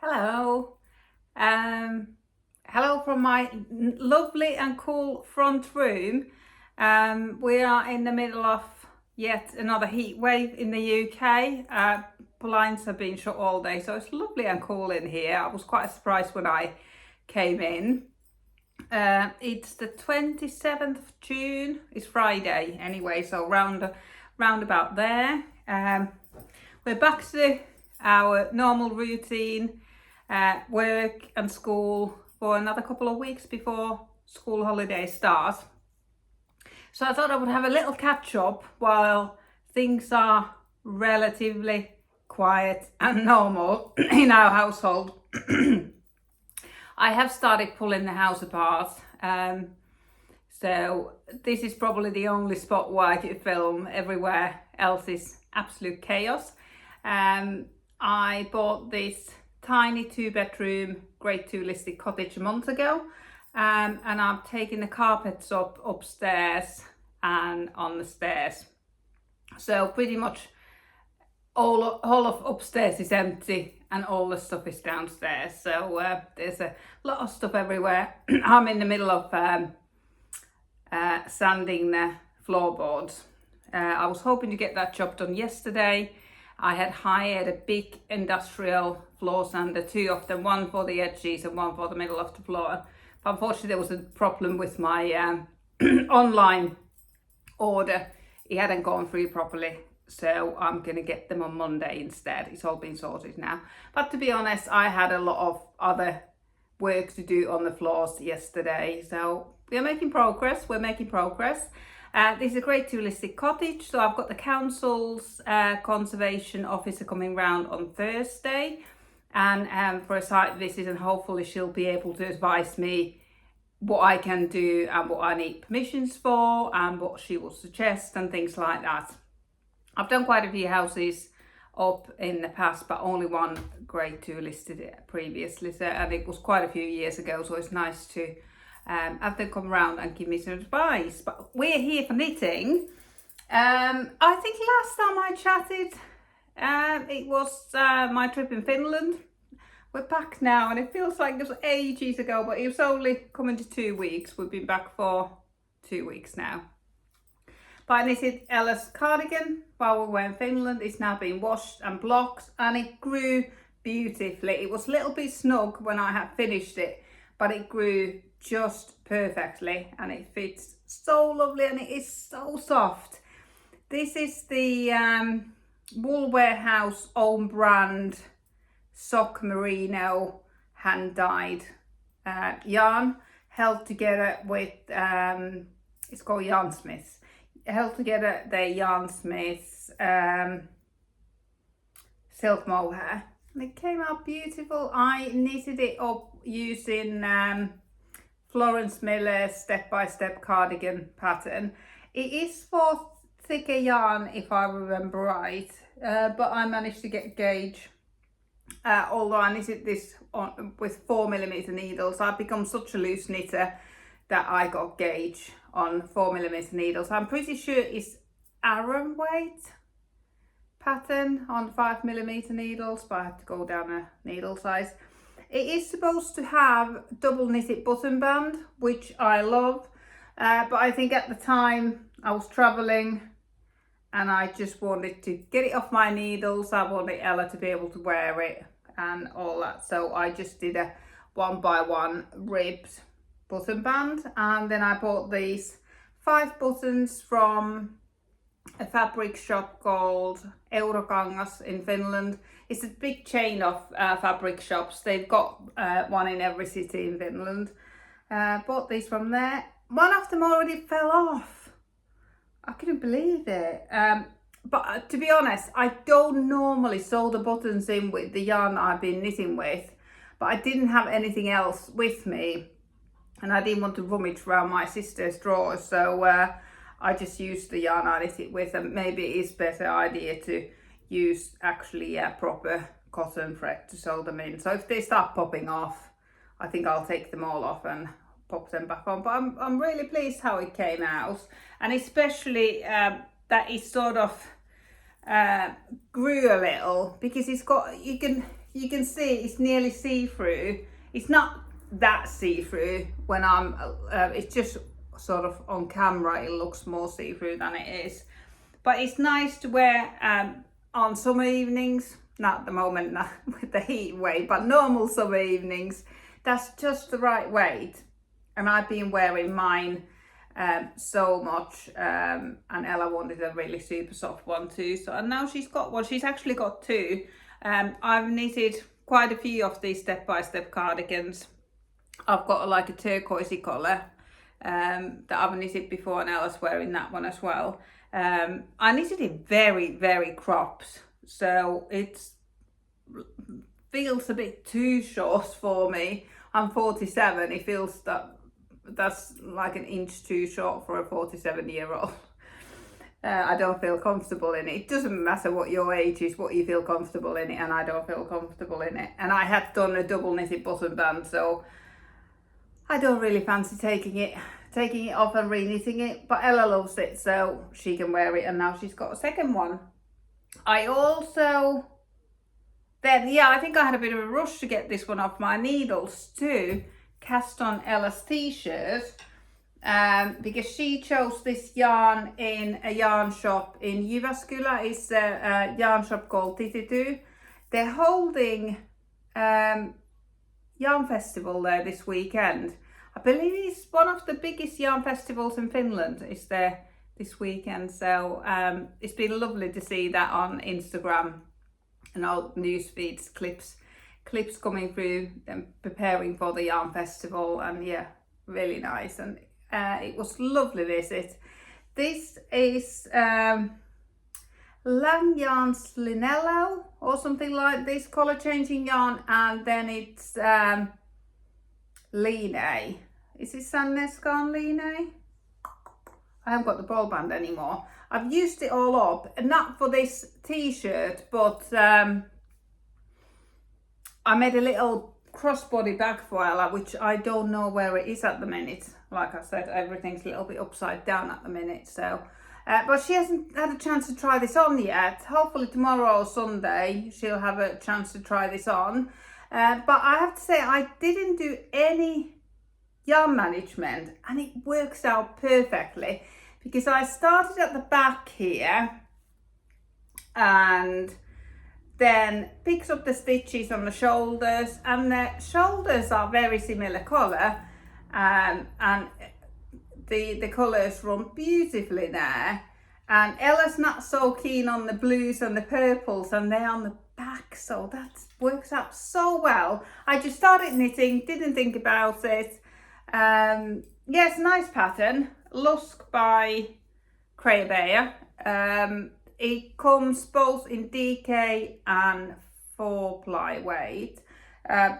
Hello. Um, Hello from my lovely and cool front room. We are in the middle of yet another heat wave in the UK. Blinds have been shut all day, so it's lovely and cool in here. I was quite surprised when I came in. It's the 27th of June. It's Friday anyway, so round about there. We're back to our normal routine. Work and school for another couple of weeks before school holidays start. So I thought I would have a little catch up while things are relatively quiet and normal in our household. I have started pulling the house apart. So this is probably the only spot where I can film. Everywhere else is absolute chaos. I bought this tiny 2-bedroom grade 2 listed cottage a month ago, and I've taken the carpets up upstairs and on the stairs, so pretty much all of upstairs is empty and all the stuff is downstairs, so there's a lot of stuff everywhere. I'm in the middle of sanding the floorboards. I was hoping to get that job done yesterday. I had hired a big industrial floor sander, 2 of them, one for the edges and one for the middle of the floor. But unfortunately, there was a problem with my online order. It hadn't gone through properly, so I'm going to get them on Monday instead. It's all been sorted now. But to be honest, I had a lot of other work to do on the floors yesterday, so we're making progress. This is a grade 2 listed cottage, so I've got the council's conservation officer coming round on Thursday and for a site visit, and hopefully she'll be able to advise me what I can do and what I need permissions for and what she will suggest and things like that. I've done quite a few houses up in the past, but only one grade 2 listed previously, so, and it was quite a few years ago, so it's nice to have them come around and give me some advice. But we're here for knitting. I think last time I chatted, it was my trip in Finland. We're back now, and it feels like it was ages ago, but it was only coming to 2 weeks. We've been back for 2 weeks now. But I knitted Ella's cardigan while we were in Finland. It's now been washed and blocked, and it grew beautifully. It was a little bit snug when I had finished it, but it grew just perfectly, and it fits so lovely, and it is so soft. This is the Wool Warehouse own brand sock merino hand dyed yarn, held together with it's called Yarn Smiths, held together the Yarn Smiths silk mohair, and it came out beautiful. I knitted it up using Florence Miller's step-by-step cardigan pattern. It is for thicker yarn if I remember right, but I managed to get gauge, although I knitted this on with 4mm needles. I've become such a loose knitter that I got gauge on 4mm needles. I'm pretty sure it's Aran weight pattern on 5mm needles, but I had to go down a needle size. It is supposed to have double knitted button band, which I love, but I think at the time I was traveling and I just wanted to get it off my needles. I wanted Ella to be able to wear it and all that, so I just did a 1x1 ribbed button band, and then I bought these 5 buttons from a fabric shop called Eurokangas in Finland. It's a big chain of fabric shops. They've got one in every city in Finland. Bought these from there. One of them already fell off. I couldn't believe it. But to be honest, I don't normally sew the buttons in with the yarn I've been knitting with, but I didn't have anything else with me, and I didn't want to rummage around my sister's drawers, so I just used the yarn I knitted with, and maybe it's a better idea to use actually proper cotton thread to sew them in. So if they start popping off, I think I'll take them all off and pop them back on. But I'm really pleased how it came out, and especially that it sort of grew a little, because it's got, you can you can see it's nearly see-through. It's not that see-through when I'm, it's just sort of on camera, it looks more see-through than it is. But it's nice to wear on summer evenings, not at the moment not with the heat wave, but normal summer evenings. That's just the right weight. And I've been wearing mine so much, and Ella wanted a really super soft one too. So, and now she's got one. She's actually got two. I've knitted quite a few of these step-by-step cardigans. I've got like a turquoisey colour that I've knitted before, and Ella's wearing that one as well. I knitted it very, very cropped, so it feels a bit too short for me. I'm 47. It feels that's like an inch too short for a 47-year-old. I don't feel comfortable in it. It doesn't matter what your age is, what you feel comfortable in it, and I don't feel comfortable in it. And I had done a double knitted button band, so I don't really fancy taking it off and re-knitting it, but Ella loves it, so she can wear it, and now she's got a second one. I also, I think I had a bit of a rush to get this one off my needles too. Cast on Ella's t-shirt, because she chose this yarn in a yarn shop in Jyväskylä. It's a yarn shop called Tititu. They're holding yarn festival there this weekend. I believe it's one of the biggest yarn festivals in Finland. It's there this weekend, so it's been lovely to see that on Instagram and all news feeds, clips coming through and preparing for the yarn festival, and yeah, really nice. And it was a lovely visit. This is Langyarn's Linello or something like this, color changing yarn, and then it's Line. Is it Sanneskan Line? I haven't got the ball band anymore. I've used it all up, not for this t-shirt, but I made a little crossbody bag for Ella, which I don't know where it is at the minute. Like I said, everything's a little bit upside down at the minute, so but she hasn't had a chance to try this on yet. Hopefully tomorrow or Sunday she'll have a chance to try this on. But I have to say, I didn't do any yarn management, and it works out perfectly, because I started at the back here and then picks up the stitches on the shoulders, and the shoulders are very similar colour, and the colours run beautifully there. And Ella's not so keen on the blues and the purples, and they're on the back, so that works out so well. I just started knitting, didn't think about it. Yes, nice pattern. Lusk by Crabear. It comes both in DK and 4-ply weight.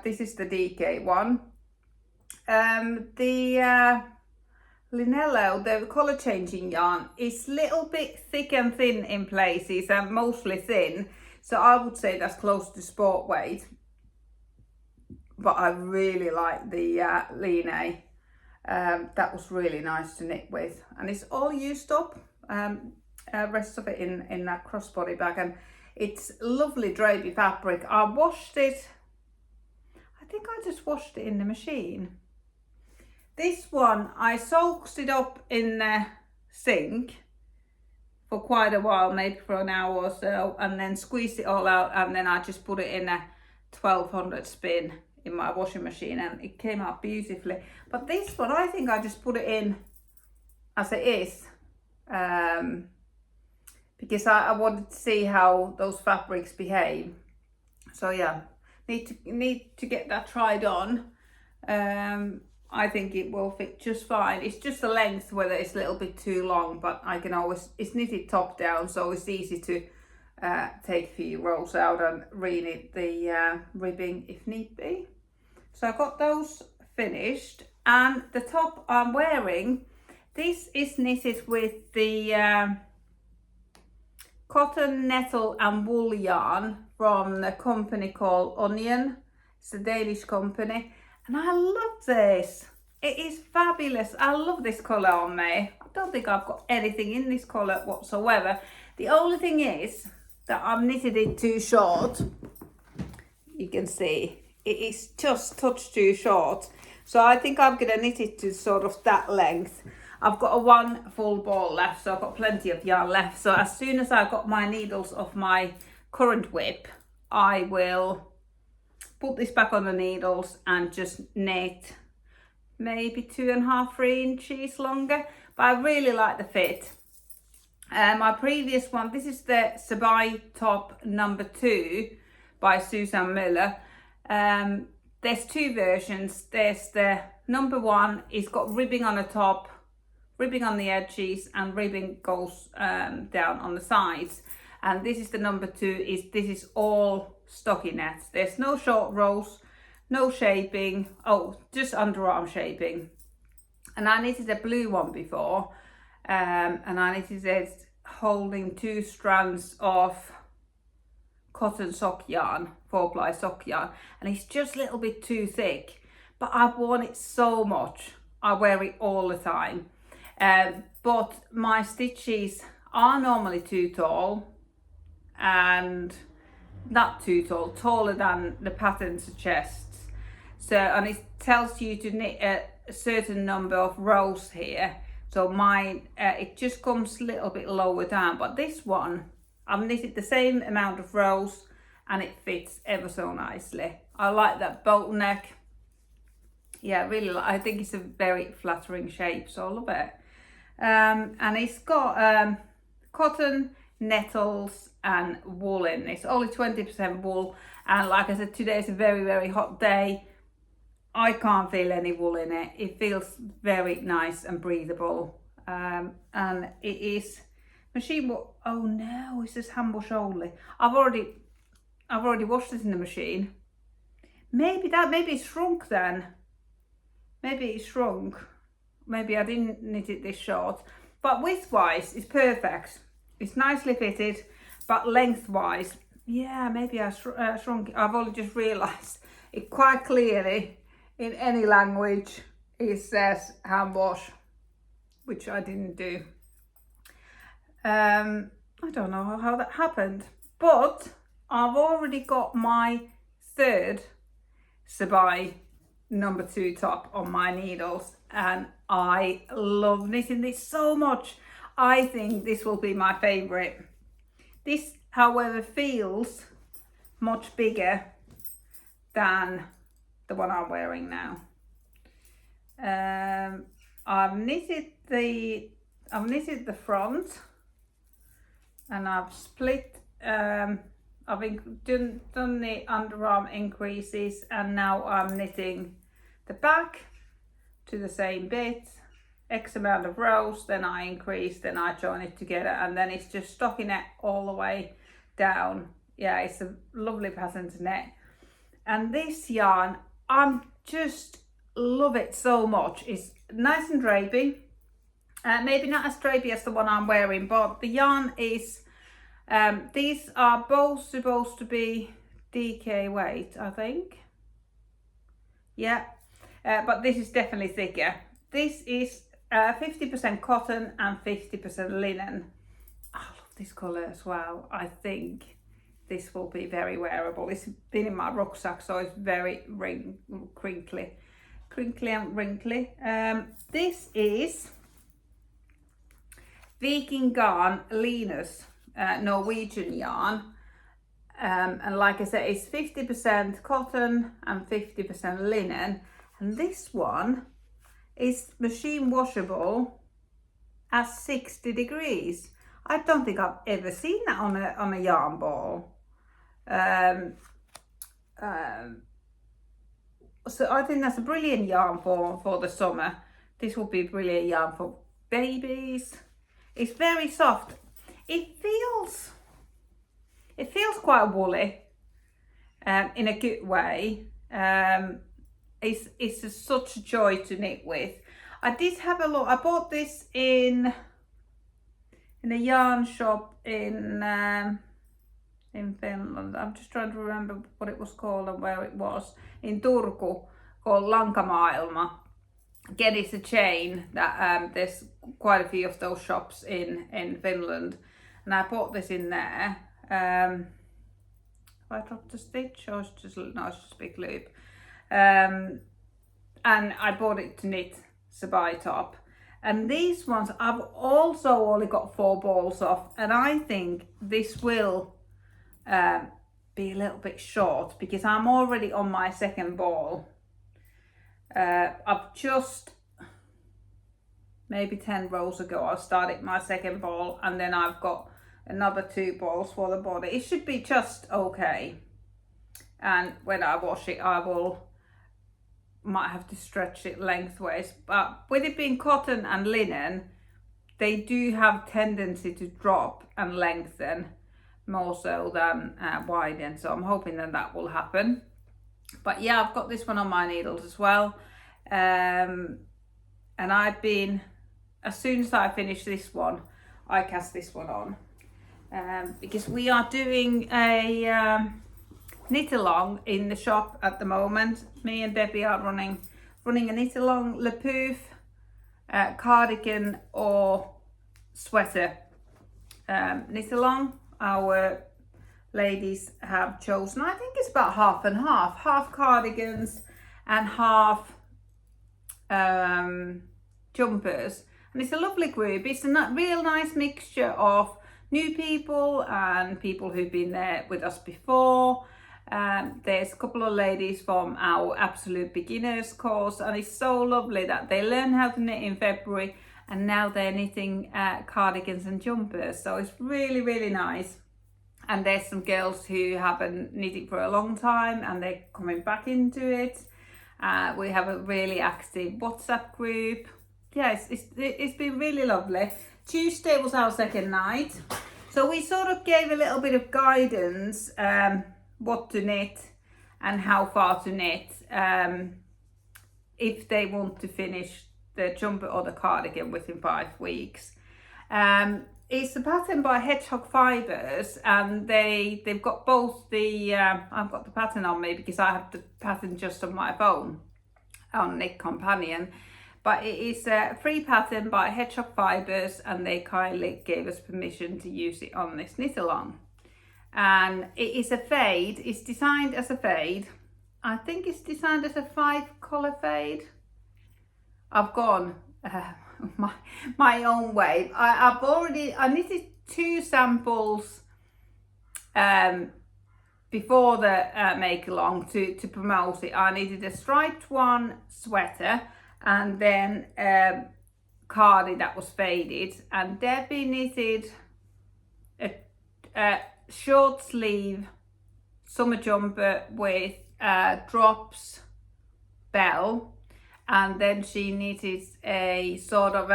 This is the DK one. The Linello, the colour changing yarn, is a little bit thick and thin in places, and mostly thin. So I would say that's close to sport weight. But I really like the Line. That was really nice to knit with, and it's all used up. Rest of it in that crossbody bag, and it's lovely drapey fabric. I washed it, I think I just washed it in the machine. This one, I soaked it up in the sink for quite a while, maybe for an hour or so, and then squeezed it all out, and then I just put it in a 1200 spin in my washing machine, and it came out beautifully. But this one, I think I just put it in as it is, because I wanted to see how those fabrics behave. So yeah, need to get that tried on. I think it will fit just fine. It's just the length, whether it's a little bit too long, but I can always, it's knitted top down, so it's easy to take a few rows out and re-knit the ribbing if need be. So I got those finished, and the top I'm wearing, this is knitted with the cotton, nettle and wool yarn from a company called Onion. It's a Danish company, and I love this. It is fabulous. I love this colour on me. I don't think I've got anything in this colour whatsoever. The only thing is that I've knitted it too short. you can see, it is just touch too short. So I think I'm gonna knit it to sort of that length. I've got a 1 full ball left, so I've got plenty of yarn left. So as soon as I've got my needles off my current whip, I will put this back on the needles and just knit maybe 2.5, 3 inches longer. But I really like the fit. My previous one, this is the Sabai top number 2 by Susan Miller. There's 2 versions. There's the number 1, it's got ribbing on the top, ribbing on the edges, and ribbing goes down on the sides. And this is the number 2, this is all stockinette. There's no short rows, no shaping, just underarm shaping. And I knitted a blue one before, and I knitted it holding 2 strands of cotton sock yarn, 4-ply sock yarn, and it's just a little bit too thick, but I've worn it so much. I wear it all the time, but my stitches are normally too tall, and not too tall, taller than the pattern suggests. So, and it tells you to knit a certain number of rows here. So mine, it just comes a little bit lower down, but this one, I've knitted the same amount of rows and it fits ever so nicely. I like that boat neck. Yeah, really, I think it's a very flattering shape, so I love it. And it's got cotton, nettles and wool in. It's only 20% wool, and like I said, today is a very, very hot day. I can't feel any wool in it. It feels very nice and breathable, and it is machine wash. Oh no, it says hand wash only. I've already washed this in the machine. Maybe it's shrunk then. Maybe it's shrunk. Maybe I didn't knit it this short, but width-wise, it's perfect. It's nicely fitted, but length-wise, yeah, maybe I shrunk it. I've only just realised it quite clearly. In any language, it says hand wash, which I didn't do. I don't know how that happened, but I've already got my 3rd Sabai number 2 top on my needles, and I love knitting this so much. I think this will be my favourite. This, however, feels much bigger than the one I'm wearing now. I've knitted the front, and I've split. I've done the underarm increases, and now I'm knitting the back to the same bit, X amount of rows, then I increase, then I join it together, and then it's just stockinette all the way down. Yeah, it's a lovely pattern to knit. And this yarn, I'm just love it so much. It's nice and drapey, maybe not as drapey as the one I'm wearing, but the yarn is, these are both supposed to be DK weight, I think. Yeah, but this is definitely thicker. This is 50% cotton and 50% linen. I love this colour as well. I think this will be very wearable. It's been in my rucksack, so it's very crinkly and wrinkly. This is Viking Garn Linus Norwegian yarn, and like I said, it's 50% cotton and 50% linen, and this one is machine washable at 60 degrees. I don't think I've ever seen that on a yarn ball. So I think that's a brilliant yarn for the summer. This will be a brilliant yarn for babies. It's very soft. It feels quite woolly, in a good way. It's such a joy to knit with. I did have a look. I bought this in a yarn shop in Finland. I'm just trying to remember what it was called and where it was. In Turku, called Lankamaailma. Again, it's a chain that there's quite a few of those shops in Finland, and I bought this in there. I dropped a stitch, or it's just, no, it's just a big loop. And I bought it to knit Sabai top. And these ones I've also only got 4 balls of, and I think this will be a little bit short because I'm already on my second ball. I've just, maybe 10 rows ago, I started my second ball, and then I've got another 2 balls for the body. It should be just okay. And when I wash it, might have to stretch it lengthways. But with it being cotton and linen, they do have tendency to drop and lengthen more so than widen. So I'm hoping that will happen. But yeah, I've got this one on my needles as well. And I've been, as soon as I finish this one, I cast this one on. Because we are doing a knit along in the shop at the moment. Me and Debbie are running a knit along, Le Pouf, cardigan or sweater knit along. Our ladies have chosen, I think it's about half and half cardigans and half jumpers. And it's a lovely group. It's a real nice mixture of new people and people who've been there with us before. There's a couple of ladies from our absolute beginners course, and it's so lovely that they learned how to knit in February and now they're knitting cardigans and jumpers. So it's really, really nice. And there's some girls who haven't knitted for a long time and they're coming back into it. We have a really active WhatsApp group. Yes, it's been really lovely. Tuesday was our second night. So we sort of gave a little bit of guidance, what to knit and how far to knit, if they want to finish the jumper or the cardigan within 5 weeks. It's a pattern by Hedgehog Fibres, and they've got both the, I've got the pattern on me because I have the pattern just on my phone on Knit Companion. But it is a free pattern by Hedgehog Fibres, and they kindly gave us permission to use it on this knit along. And it is a fade. It's designed as a fade. I think it's designed as a 5-colour fade. I've gone my own way. I knitted 2 samples before the make along to promote it. I knitted a striped one sweater and then Cardi that was faded, and Debbie knitted a short sleeve summer jumper with drops bell, and then she knitted a sort of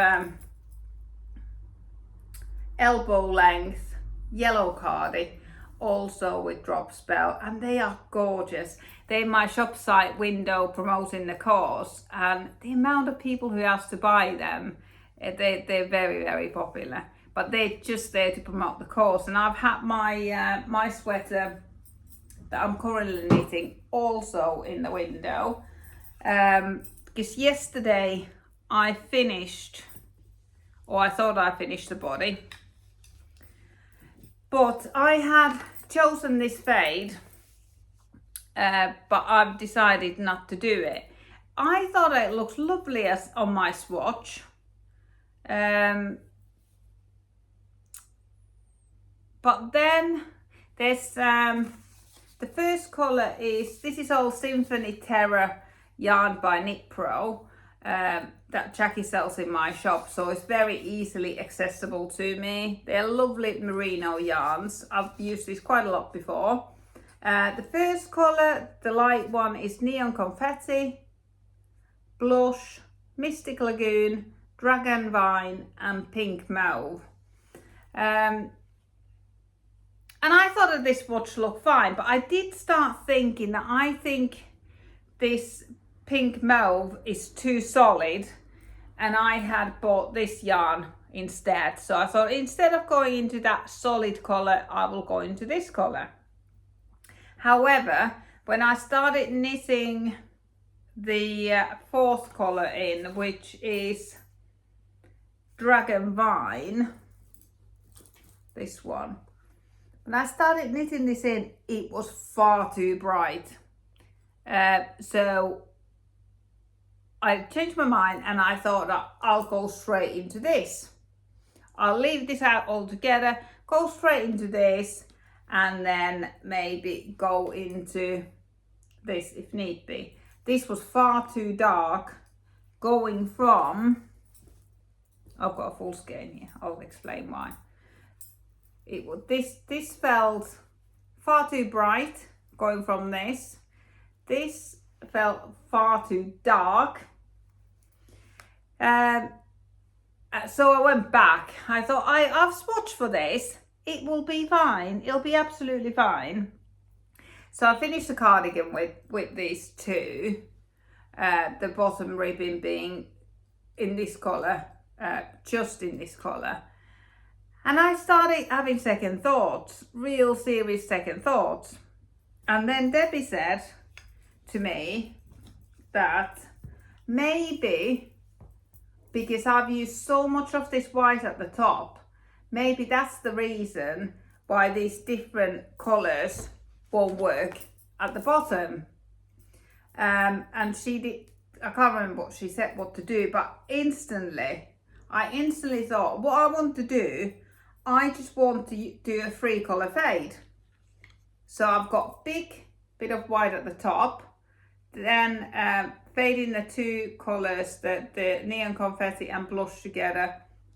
elbow length yellow cardi also with drops bell, and they are gorgeous. They're in my shop site window promoting the course, and the amount of people who ask to buy them, they're very, very popular. But they're just there to promote the course. And I've had my my sweater that I'm currently knitting also in the window, because yesterday I finished, or I thought I finished the body, but I had chosen this fade, but I've decided not to do it. I thought it looked lovely as on my swatch. But then there's the first colour is, this is all Symphony Terra yarn by Knit Pro, that Jackie sells in my shop, so it's very easily accessible to me. They're lovely merino yarns. I've used this quite a lot before. The first colour, the light one, is Neon Confetti, Blush, Mystic Lagoon, Dragon Vine and Pink Mauve. And I thought that this swatch looked fine, but I did start thinking that I think this Pink Mauve is too solid, and I had bought this yarn instead. So I thought instead of going into that solid colour, I will go into this colour. However, when I started knitting the fourth colour in, which is Dragon Vine, this one, when I started knitting this in, it was far too bright. So I changed my mind and I thought that I'll go straight into this. I'll leave this out altogether, go straight into this, and then maybe go into this if need be. This was far too dark going from, I've got a full skein here, I'll explain why. It was this felt far too bright going from this. This felt far too dark. So I went back. I thought I've swatched for this. It will be fine. It'll be absolutely fine. So I finished the cardigan with these two. The bottom ribbon being in this colour, just in this colour. And I started having second thoughts, real serious second thoughts. And then Debbie said to me that maybe, because I've used so much of this white at the top, maybe that's the reason why these different colours won't work at the bottom. And she did, I can't remember what she said what to do, but I instantly thought, what I want to do, I just want to do a 3-colour fade. So I've got big bit of white at the top, then fading the 2 colours, the neon confetti and blush together,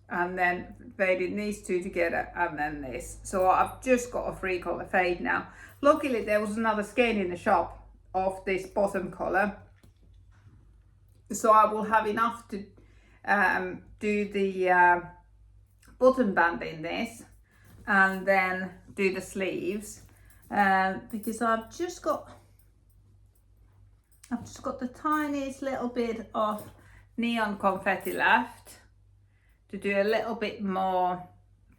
and then fading these 2 together, and then this. So I've just got a 3-colour fade now. Luckily there was another skein in the shop of this bottom colour, so I will have enough to do the button band in this, and then do the sleeves, because I've just got the tiniest little bit of neon confetti left to do a little bit more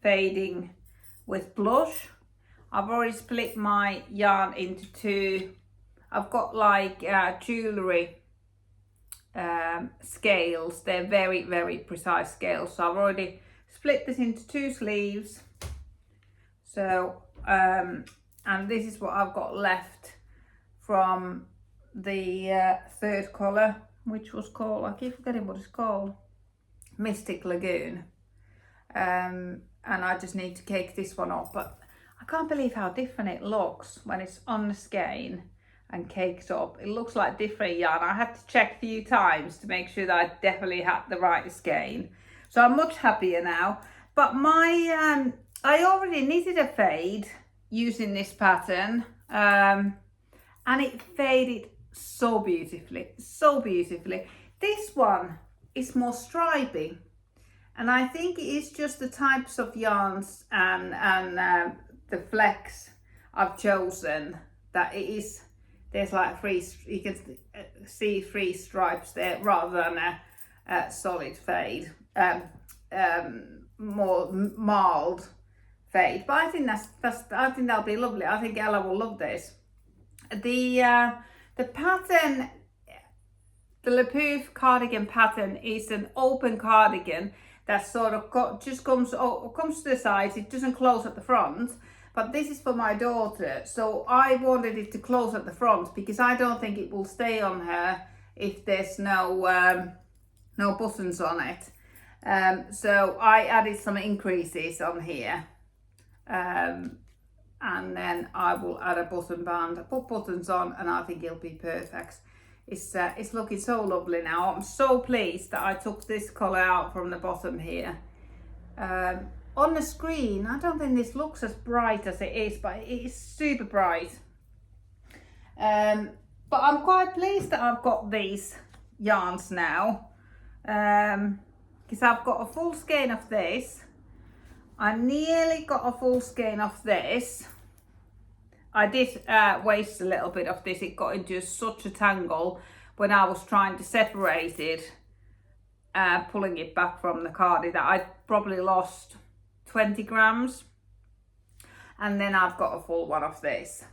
fading with blush. I've already split my yarn into 2. I've got like jewellery scales. They're very, very precise scales. So I've already split this into 2 sleeves. So, and this is what I've got left from the 3rd colour, which was called, I keep forgetting what it's called, Mystic Lagoon. And I just need to cake this one up, but I can't believe how different it looks when it's on the skein and caked up. It looks like different yarn. I had to check a few times to make sure that I definitely had the right skein. So I'm much happier now. But my I already knitted a fade using this pattern, and it faded so beautifully, so beautifully. This one is more stripy, and I think it is just the types of yarns and the flex I've chosen that it is. There's like 3, you can see 3 stripes there rather than a solid fade, more mild fade. But I think I think that'll be lovely. I think Ella will love this. The pattern, the Pouf cardigan pattern, is an open cardigan that sort of just comes to the sides. It doesn't close at the front. But this is for my daughter, so I wanted it to close at the front because I don't think it will stay on her if there's no buttons on it. So I added some increases on here, and then I will add a button band. I put buttons on, and I think it'll be perfect. It's looking so lovely now. I'm so pleased that I took this colour out from the bottom here. On the screen, I don't think this looks as bright as it is, but it is super bright. But I'm quite pleased that I've got these yarns now, because I've got a full skein of this. I nearly got a full skein of this. I did waste a little bit of this. It got into such a tangle when I was trying to separate it, pulling it back from the Cardi, that I probably lost 20 grams, and then I've got a full one of this.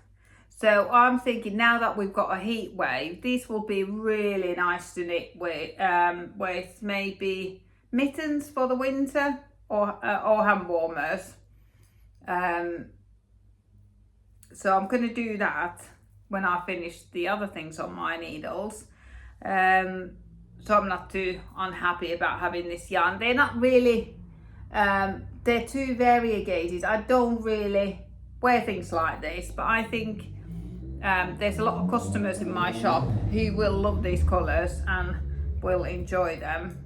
So I'm thinking now that we've got a heat wave, this will be really nice to knit with maybe mittens for the winter, or hand warmers. So I'm going to do that when I finish the other things on my needles. So I'm not too unhappy about having this yarn. They're not really, they're too variegated. I don't really wear things like this, but I think there's a lot of customers in my shop who will love these colours and will enjoy them.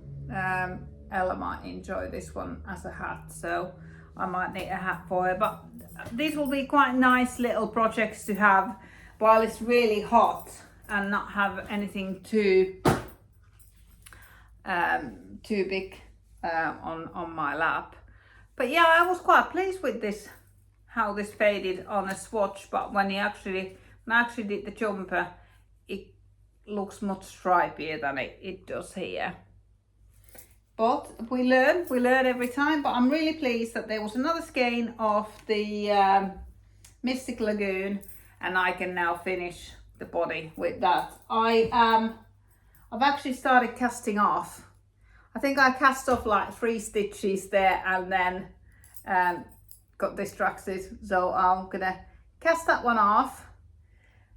Ella might enjoy this one as a hat, so I might need a hat for her. But these will be quite nice little projects to have while it's really hot and not have anything too big on my lap. But yeah, I was quite pleased with this, how this faded on a swatch. But when I actually did the jumper, it looks much stripier than it does here. But we learn every time. But I'm really pleased that there was another skein of the Mystic Lagoon, and I can now finish the body with that. I've actually started casting off. I think I cast off like 3 stitches there and then got distracted. So I'm gonna cast that one off,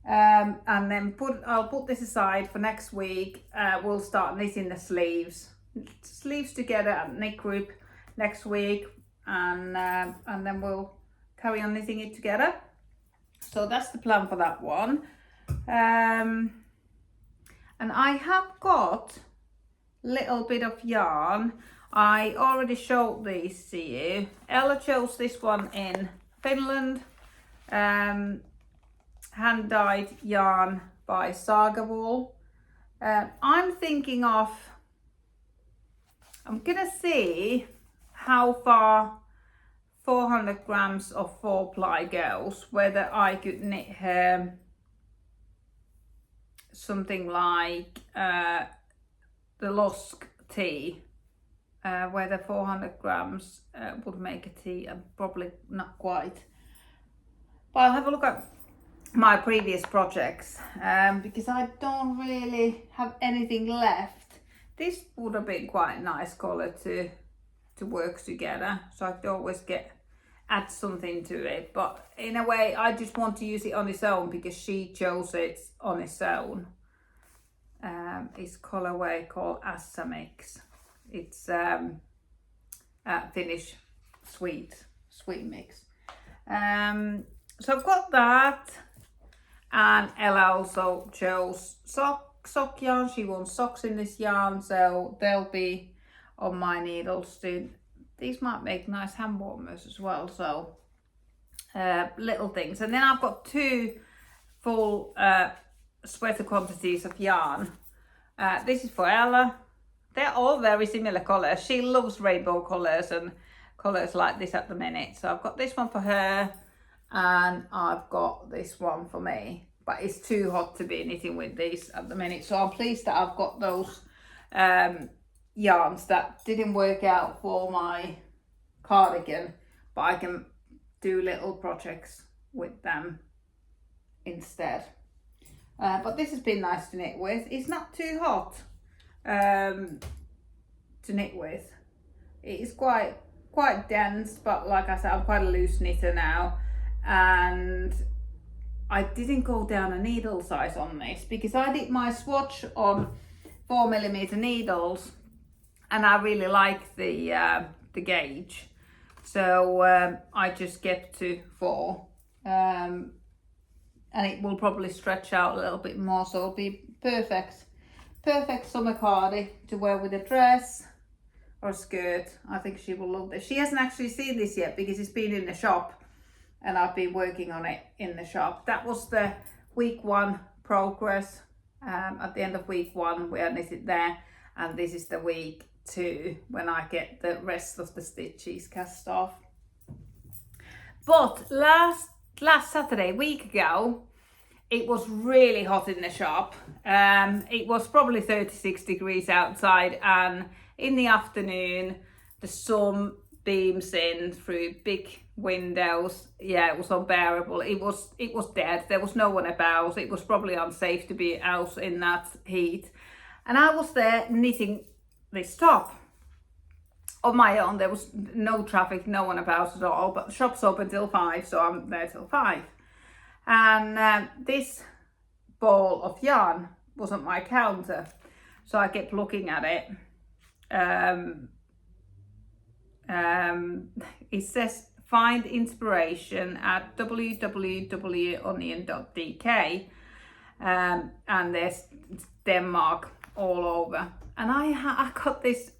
and then I'll put this aside for next week. We'll start knitting the sleeves together at knit group next week, and then we'll carry on knitting it together. So that's the plan for that one. And I have got a little bit of yarn. I already showed these to you. Ella chose this one in Finland. Hand dyed yarn by Saga Wool. I'm thinking of, I'm gonna see how far 400 grams of 4-ply goes, whether I could knit her something like the Lusk tee, whether 400 grams would make a tee, and probably not quite. But I'll have a look at my previous projects, because I don't really have anything left. This would have been quite a nice colour to work together, so I could always add something to it. But in a way, I just want to use it on its own because she chose it on its own. It's colourway called Assa Mix. It's Finnish sweet mix. So I've got that, and Ella also chose sock yarn. She wants socks in this yarn, so they'll be on my needles soon. These might make nice hand warmers as well, so little things. And then I've got 2 full sweater quantities of yarn. This is for Ella. They're all very similar colours. She loves rainbow colours and colours like this at the minute. So I've got this one for her, and I've got this one for me. But it's too hot to be knitting with these at the minute. So I'm pleased that I've got those yarns that didn't work out for my cardigan, but I can do little projects with them instead. But this has been nice to knit with. It's not too hot to knit with. It is quite dense, but like I said, I'm quite a loose knitter now, and I didn't go down a needle size on this because I did my swatch on 4mm needles, and I really like the gauge, so I just kept to 4, and it will probably stretch out a little bit more, so it'll be perfect summer cardi to wear with a dress or a skirt. I think she will love this. She hasn't actually seen this yet because it's been in the shop, and I've been working on it in the shop. That was the week 1 progress. At the end of week 1 we knitted there, and this is the week 2 when I get the rest of the stitches cast off. But last Saturday, week ago, it was really hot in the shop. It was probably 36 degrees outside, and in the afternoon the sun beams in through big windows. Yeah, it was unbearable. It was dead. There was no one about. It was probably unsafe to be out in that heat, and I was there knitting this top on my own. There was no traffic, no one about at all, but the shop's open till 5, so I'm there till 5. And this ball of yarn was on my counter, so I kept looking at it. It says find inspiration at www.onion.dk, and there's Denmark all over. And I got this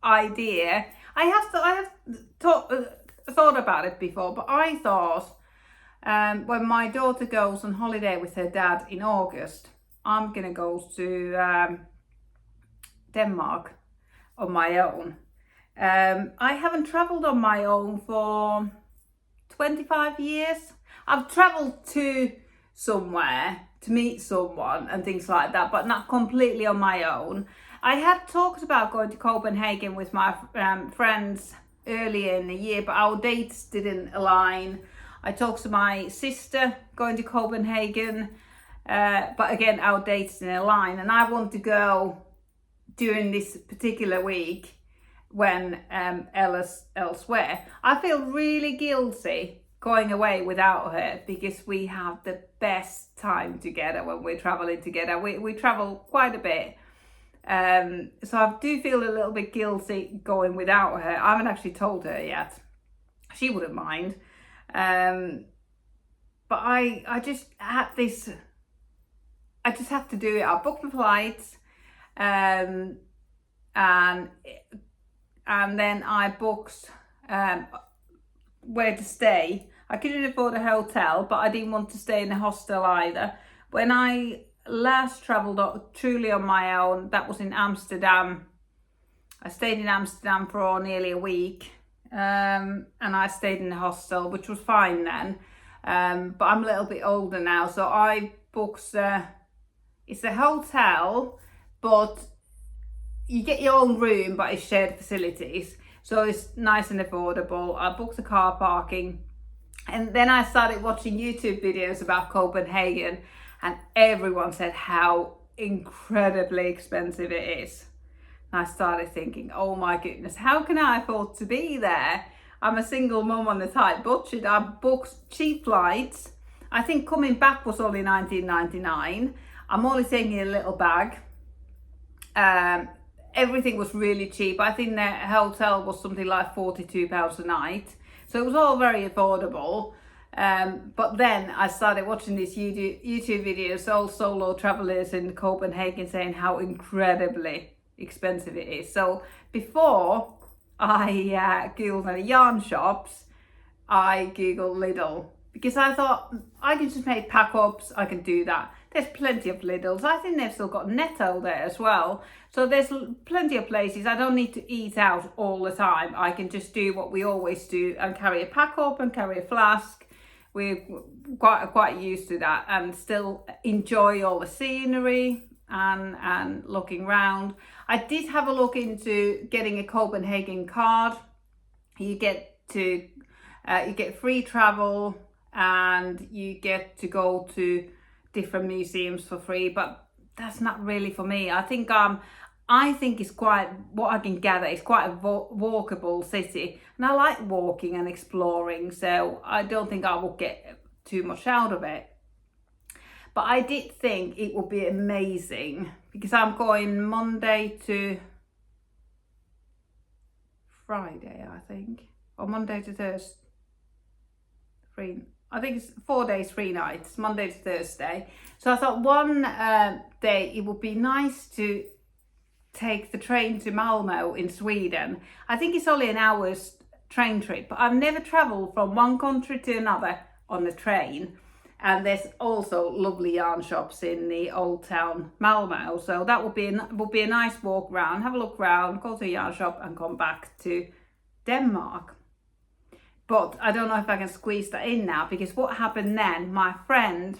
idea. I have thought about it before, but I thought when my daughter goes on holiday with her dad in August, I'm gonna go to Denmark on my own. I haven't traveled on my own for 25 years. I've traveled to somewhere to meet someone and things like that, but not completely on my own. I had talked about going to Copenhagen with my friends earlier in the year, but our dates didn't align. I talked to my sister going to Copenhagen, but again, our dates didn't align, and I want to go during this particular week when Ella's elsewhere. I feel really guilty going away without her because we have the best time together when we're traveling together. We travel quite a bit. So I do feel a little bit guilty going without her. I haven't actually told her yet. She wouldn't mind. But I just had this, I just have to do it. I booked my flights, and then I booked where to stay. I couldn't afford a hotel, but I didn't want to stay in a hostel either. When I last travelled truly on my own, that was in Amsterdam. I stayed in Amsterdam for nearly a week, and I stayed in a hostel, which was fine then. But I'm a little bit older now, so I booked it's a hotel, but you get your own room, but it's shared facilities, so it's nice and affordable. I booked the car parking, and then I started watching YouTube videos about Copenhagen, and everyone said how incredibly expensive it is. And I started thinking, oh my goodness, how can I afford to be there? I'm a single mum on a tight budget. I booked cheap flights. I think coming back was only $19.99. I'm only taking a little bag. Everything was really cheap. I think the hotel was something like £42 a night. So it was all very affordable. But then I started watching these YouTube videos, all solo travelers in Copenhagen, saying how incredibly expensive it is. So before I googled any yarn shops, I googled Lidl, because I thought I can just make pack ups. I can do that. There's plenty of Lidls. I think they've still got Netto there as well. So there's plenty of places. I don't need to eat out all the time. I can just do what we always do and carry a pack up and carry a flask. We're quite used to that, and still enjoy all the scenery and looking around. I did have a look into getting a Copenhagen card. You get free travel, and you get to go to different museums for free, but that's not really for me. I think it's quite, what I can gather, it's quite a walkable city, and I like walking and exploring, so I don't think I will get too much out of it. But I did think it would be amazing, because I'm going Monday to Friday, I think, or Monday to Thursday. I think it's 4 days, 3 nights, Monday to Thursday. So I thought one day it would be nice to take the train to Malmö in Sweden. I think it's only an hour's train trip, but I've never travelled from one country to another on the train. And there's also lovely yarn shops in the old town Malmö. So that would be a nice walk around, have a look around, go to a yarn shop and come back to Denmark. But I don't know if I can squeeze that in now, because what happened then, my friend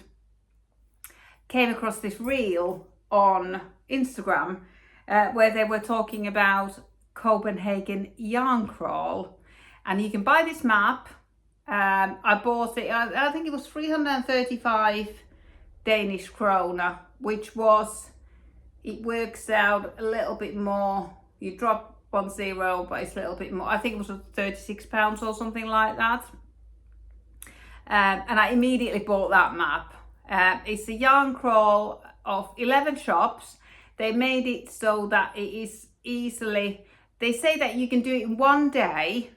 came across this reel on Instagram where they were talking about Copenhagen yarn crawl, and you can buy this map. I bought it, I think it was 335 Danish kroner, which was, it works out a little bit more. You drop 10, but it's a little bit more. I think it was £36 or something like that. and I immediately bought that map. It's a yarn crawl of 11 shops. They made it so that it is easily, they say that you can do it in one day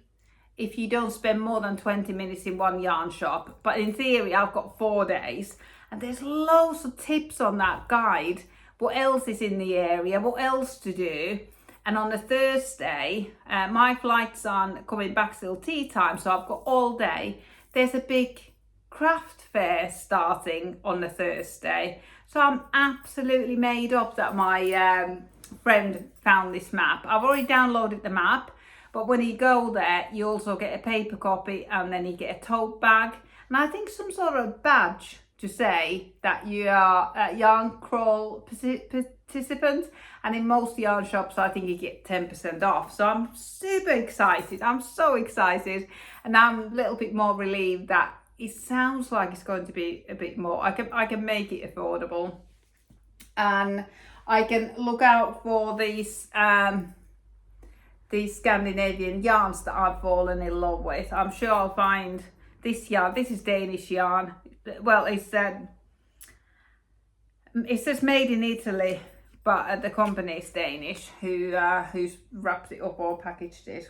if you don't spend more than 20 minutes in one yarn shop. But in theory, I've got 4 days, and there's loads of tips on that guide. What else is in the area, what else to do. And on the Thursday, my flight's on coming back till tea time, so I've got all day. There's a big craft fair starting on the Thursday. So I'm absolutely made up that my friend found this map. I've already downloaded the map, but when you go there, you also get a paper copy, and then you get a tote bag. And I think some sort of badge to say that you are a yarn crawl participant. And in most yarn shops, I think you get 10% off. So I'm super excited. I'm so excited. And I'm a little bit more relieved that it sounds like it's going to be a bit more. I can make it affordable. And I can look out for these Scandinavian yarns that I've fallen in love with. I'm sure I'll find this yarn. This is Danish yarn. Well, it says made in Italy, but the company is Danish, who's wrapped it up or packaged it.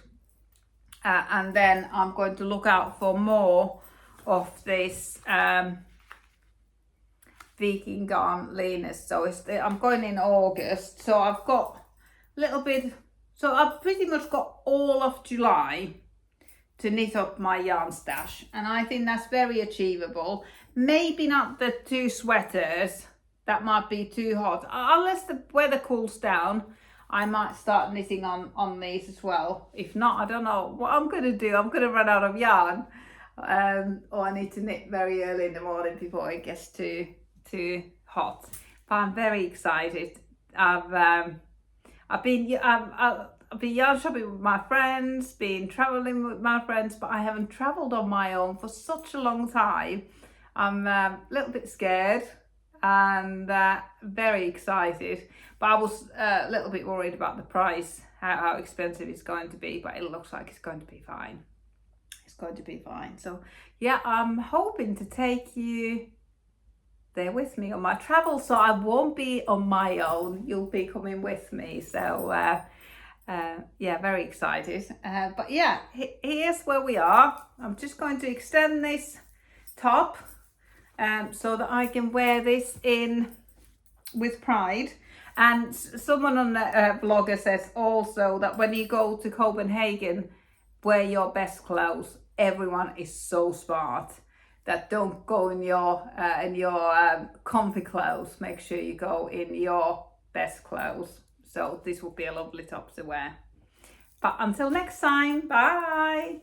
And then I'm going to look out for more of this Viking yarn Linus. So I'm going in August, so I've got a little bit. So I've pretty much got all of July to knit up my yarn stash, and I think that's very achievable. Maybe not the 2 sweaters, that might be too hot. Unless the weather cools down, I might start knitting on these as well. If not, I don't know what I'm going to do. I'm going to run out of yarn, or I need to knit very early in the morning before it gets too hot. But I'm very excited. I've been yarn shopping with my friends, been traveling with my friends, but I haven't traveled on my own for such a long time. I'm a little bit scared and very excited, but I was a little bit worried about the price, how expensive it's going to be, but it looks like it's going to be fine. It's going to be fine. So yeah, I'm hoping to take you there with me on my travel, so I won't be on my own. You'll be coming with me. So yeah, very excited. But yeah, here's where we are. I'm just going to extend this top so that I can wear this in with pride. And someone on the blogger says also that when you go to Copenhagen, wear your best clothes. Everyone is so smart that don't go in your comfy clothes. Make sure you go in your best clothes. So this will be a lovely top to wear. But until next time, bye.